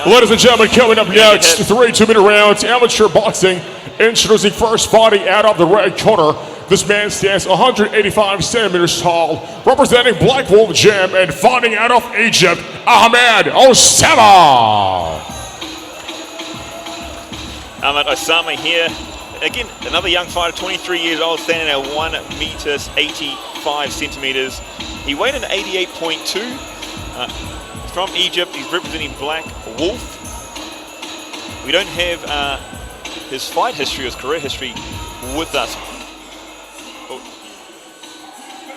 Ladies and gentlemen, coming up next, 3 2-minute rounds, amateur boxing. Introducing first, fighting out of the red corner. This man stands 185 centimeters tall, representing Black Wolf Gym, and fighting out of Egypt, Ahmed Osama. Ahmed Osama here. Again, another young fighter, 23 years old, standing at 1 meter 85 centimeters. He weighed in 88.2. From Egypt, he's representing Black Wolf. We don't have his fight history, his career history with us. But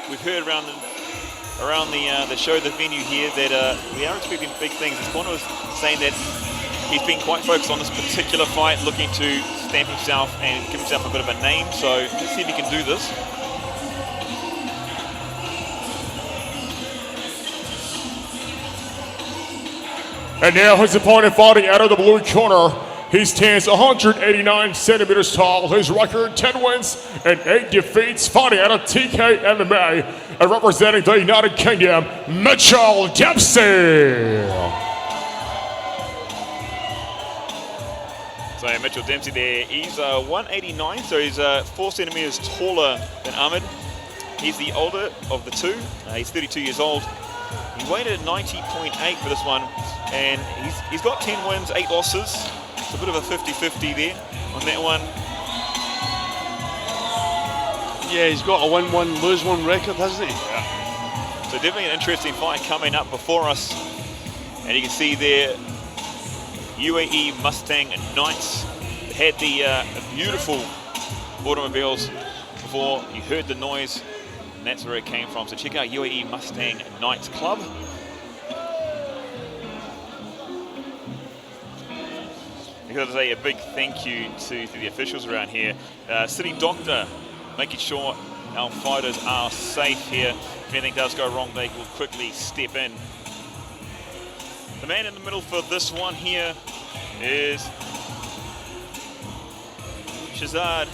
we've heard around the show, the venue here, that we are expecting big things. His corner was saying that he's been quite focused on this particular fight, looking to stamp himself and give himself a bit of a name. So let's see if he can do this. And now his opponent fighting out of the blue corner. He stands 189 centimeters tall. His record, 10 wins and 8 defeats. Fighting out of TK MMA and representing the United Kingdom, Dempsey. So Mitchell Dempsey there, he's 189, so he's 4 centimeters taller than Ahmed. He's the older of the two. He's 32 years old. He weighed at 90.8 for this one, and he's got 10 wins, 8 losses. It's a bit of a 50-50 there on that one. Yeah, he's got a win-1, lose-1 record, hasn't he? Yeah. So definitely an interesting fight coming up before us. And you can see there, UAE Mustang Knights had the beautiful automobiles before. You heard the noise, and that's where it came from. So check out UAE Mustang Knights Club. Because a big thank you to the officials around here. City Doctor, making sure our fighters are safe here. If anything does go wrong, they will quickly step in. The man in the middle for this one here is Shazad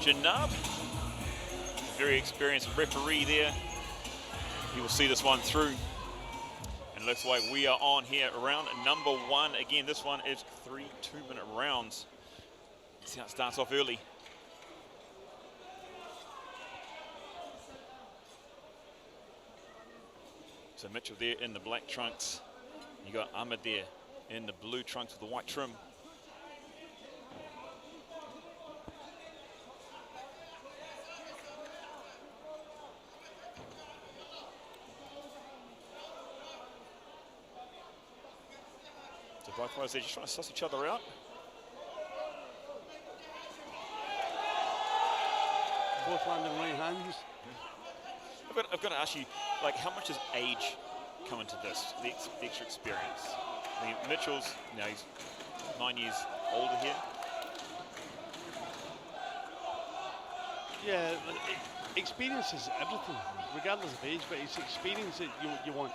Janab, a very experienced referee there. He will see this one through. And looks like we are on here round number 1. Again, this one is 3 2-minute rounds. See how it starts off early. So Mitchell there in the black trunks. You got Ahmed there in the blue trunks with the white trim. So both fighters, they're just trying to suss each other out. Both landing right hands. I've got to ask you, like, how much does age come into this, the extra experience? I mean, Mitchell's, he's 9 years older here. Yeah, experience is everything, regardless of age, but it's experience that you want.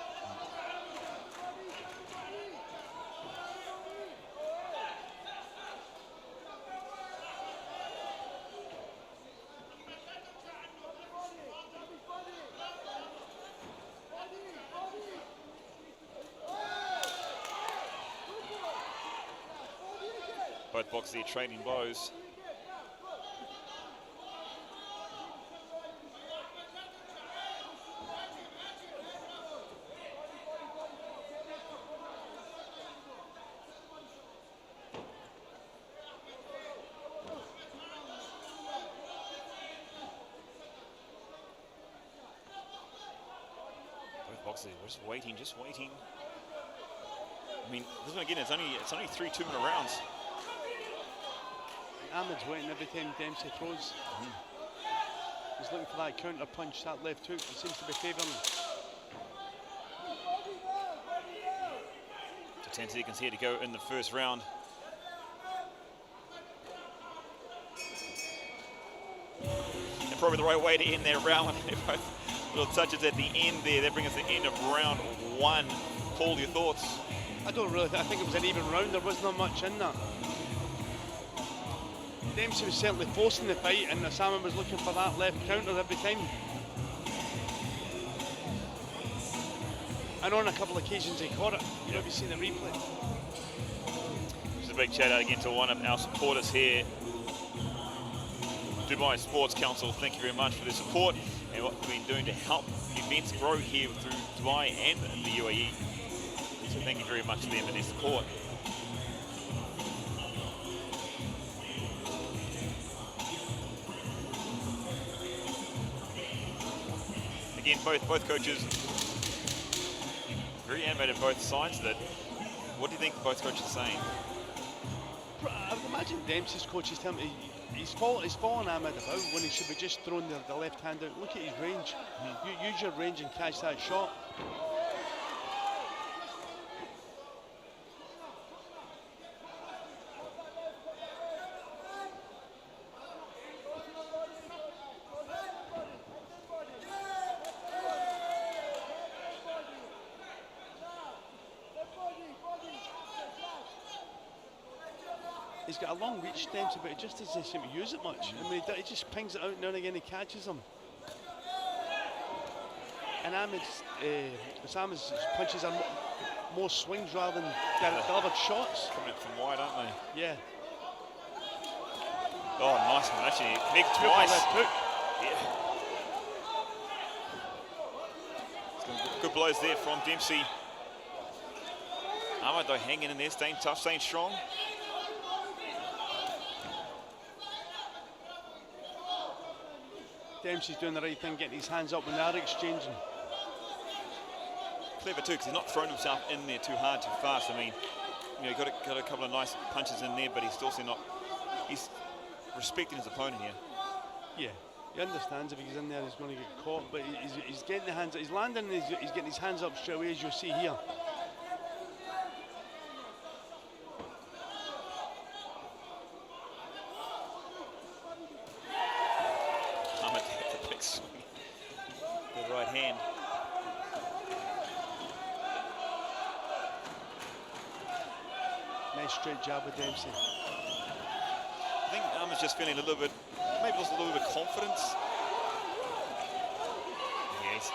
Both boxers here trading blows. Both boxers, we're just waiting. I mean, this one again, it's only 3 2-minute rounds. Ahmed's waiting every time Dempsey throws. He's looking for that counter punch, that left hook. It seems to be favouring him. So 10 seconds here to go in the first round. And probably the right way to end that round. Little touches at the end there. That brings us to the end of round 1. Paul, your thoughts? I think it was an even round. There was not much in that. Dempsey was certainly forcing the fight, and Osama was looking for that left counter every time. And on a couple of occasions he caught it. You know, if you see the replay. big shout out again to one of our supporters here, Dubai Sports Council. Thank you very much for the support and what we've been doing to help events grow here through Dubai and the UAE. So thank you very much to them for their support. Again, both coaches very animated both sides. That, what do you think both coaches are saying? I would imagine Dempsey's coach is telling him he's falling Ahmed about when he should be just throwing the left hand out. Look at his range. You use your range and catch that shot. He's got a long reach, Dempsey, but it just doesn't seem to use it much. I mean, he just pings it out now and again, he catches them. And Osama's punches are more swings rather than delivered shots. Coming out from wide, aren't they? Yeah. Oh, nice one. Actually, Nick twice. Yeah. Good blows there from Dempsey. Ahmed, though, hanging in there, staying tough, staying strong. Dempsey's doing the right thing, getting his hands up when they're exchanging. Clever too, because he's not thrown himself in there too hard, too fast. I mean, you know, got a couple of nice punches in there, but he's also not. He's respecting his opponent here. Yeah, he understands if he's in there, he's going to get caught. But he's getting the hands. He's landing. And he's getting his hands up straight away, as you'll see here. Good right hand. Nice straight jab with Dempsey. I think Ahmed's just feeling a little bit, maybe lost a little bit of confidence. Yes.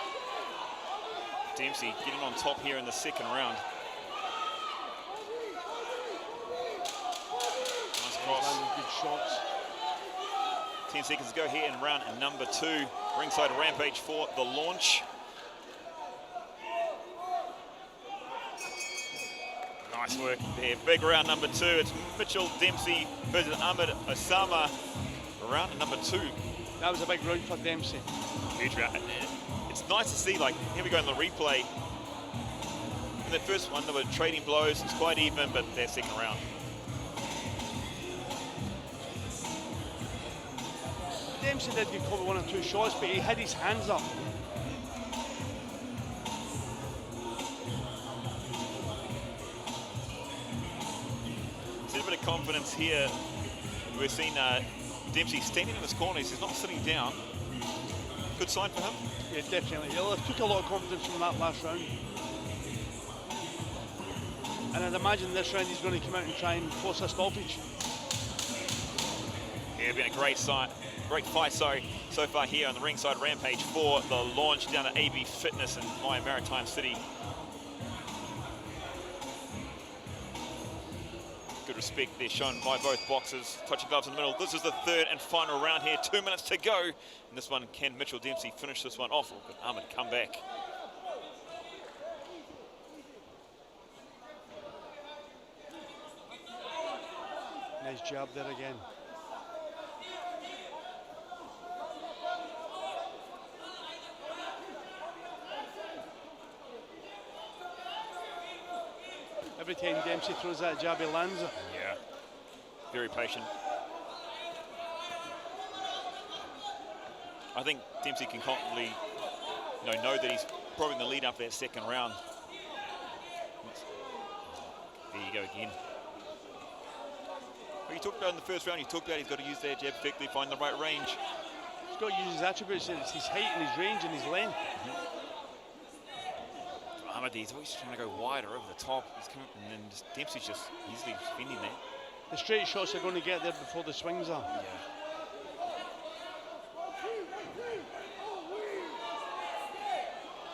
Dempsey getting on top here in the second round. Nice cross. Good shots. 10 seconds to go here in round number 2. Ringside Rampage for the launch. Nice work there. Big round number 2. It's Mitchell Dempsey versus Ahmed Osama. Round number 2. That was a big round for Dempsey. Huge round. It's nice to see, like, here we go in the replay. In the first one, they were trading blows. It's quite even, but their second round. Dempsey did get caught with 1 or 2 shots, but he had his hands up. See a bit of confidence here. We're seeing Dempsey standing in his corners. He's not sitting down. Good sign for him. Yeah, definitely. He took a lot of confidence from that last round. And I'd imagine this round he's going to come out and try and force a stoppage. Yeah, been a great fight, so far here on the Ringside Rampage for the launch down at AB Fitness in my Maritime City. Good respect there shown by both boxers. Touching gloves in the middle. This is the third and final round here. 2 minutes to go. And this one, can Mitchell Dempsey finish this one off? Or could Ahmed come back? Nice jab there again. Every time Dempsey throws that jab, he lands it. Yeah, very patient. I think Dempsey can confidently know that he's probably in the lead up that second round. There you go again. Well, you talked about in the first round, you talked about he's got to use that jab effectively, find the right range. He's got to use his attributes, it's his height and his range and his length. Ahmed, he's always trying to go wider over the top. He's coming, and then just Dempsey's just easily defending that. The straight shots are going to get there before the swings are. Yeah.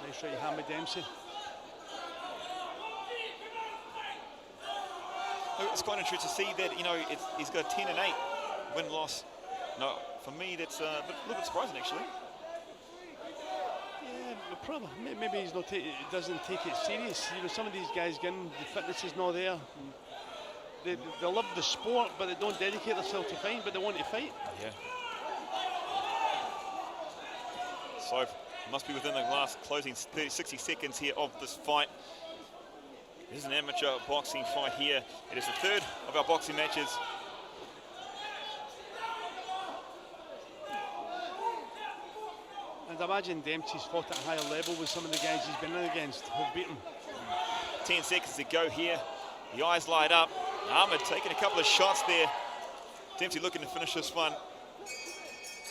Nice right hand with Dempsey. It's quite interesting to see that, you know, he's got a 10-8 win-loss. No, for me, that's a little bit surprising, actually. Yeah, but probably maybe he's not. He doesn't take it serious. You know, some of these guys, again, the fitness is not there. They love the sport, but they don't dedicate themselves to fight, but they want to fight. Yeah. So, must be within the last closing 60 seconds here of this fight. This is an amateur boxing fight here. It is the third of our boxing matches. And I imagine Dempsey's fought at a higher level with some of the guys he's been in against who've beaten. 10 seconds to go here. The eyes light up. Ahmed taking a couple of shots there. Dempsey looking to finish this one.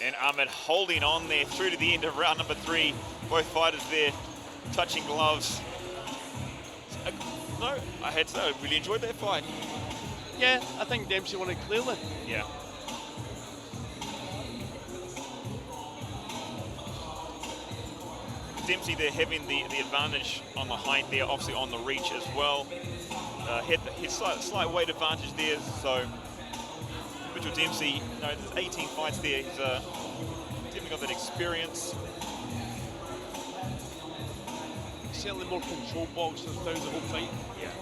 And Ahmed holding on there through to the end of round number 3. Both fighters there touching gloves. No, I had to say, I really enjoyed that fight. Yeah, I think Dempsey won it clearly. Yeah. Dempsey there having the advantage on the height there, obviously on the reach as well. Had his slight weight advantage there, so Mitchell Dempsey, you know, there's 18 fights there, he's definitely got that experience. Certainly more control boxers throughout the whole fight. Yeah.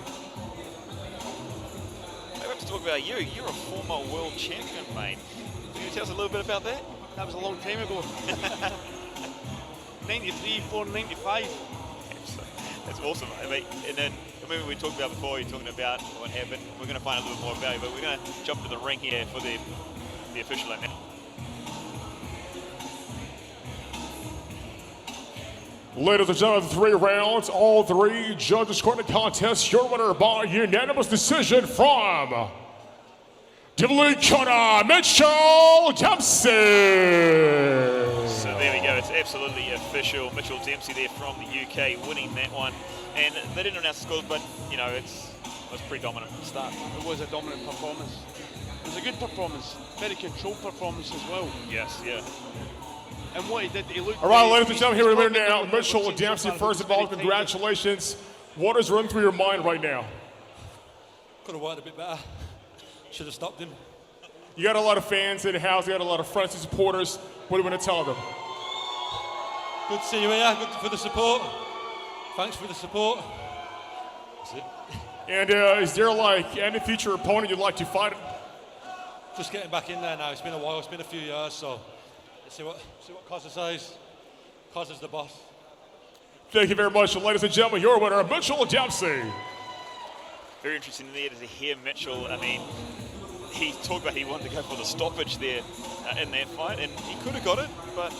I have to talk about you. You're a former world champion, mate. Can you tell us a little bit about that? That was a long time ago. 93, 4, 95. That's awesome. I mean, and then remember we talked about before, you're talking about what happened. We're going to find a little bit more about it, but we're going to jump to the ring here for the official now. Ladies and gentlemen, 3 rounds, all 3 judges scoring the contest. Your winner by unanimous decision from Division Corner, Mitchell Dempsey. So there we go, it's absolutely official. Mitchell Dempsey there from the UK winning that one. And they didn't announce the scores, but you know, it was pretty dominant from the start. It was a dominant performance. It was a good performance, very controlled performance as well. Yes, yeah. And what he did, he looked. All right, ladies and gentlemen, here we are now. Mitchell Dempsey, first of all, congratulations. What is running through your mind right now? Could have worked a bit better. Should have stopped him. You got a lot of fans in the house, you got a lot of friends and supporters. What do you want to tell them? Good to see you here. Good for the support. Thanks for the support. That's it. And is there like any future opponent you'd like to fight? Just getting back in there now. It's been a while. It's been a few years, so let's see what Cozza says. Cozza's the boss. Thank you very much, ladies and gentlemen. Your winner, Mitchell Dempsey. Very interesting there to hear Mitchell. I mean, he talked about he wanted to go for the stoppage there in that fight, and he could have got it, but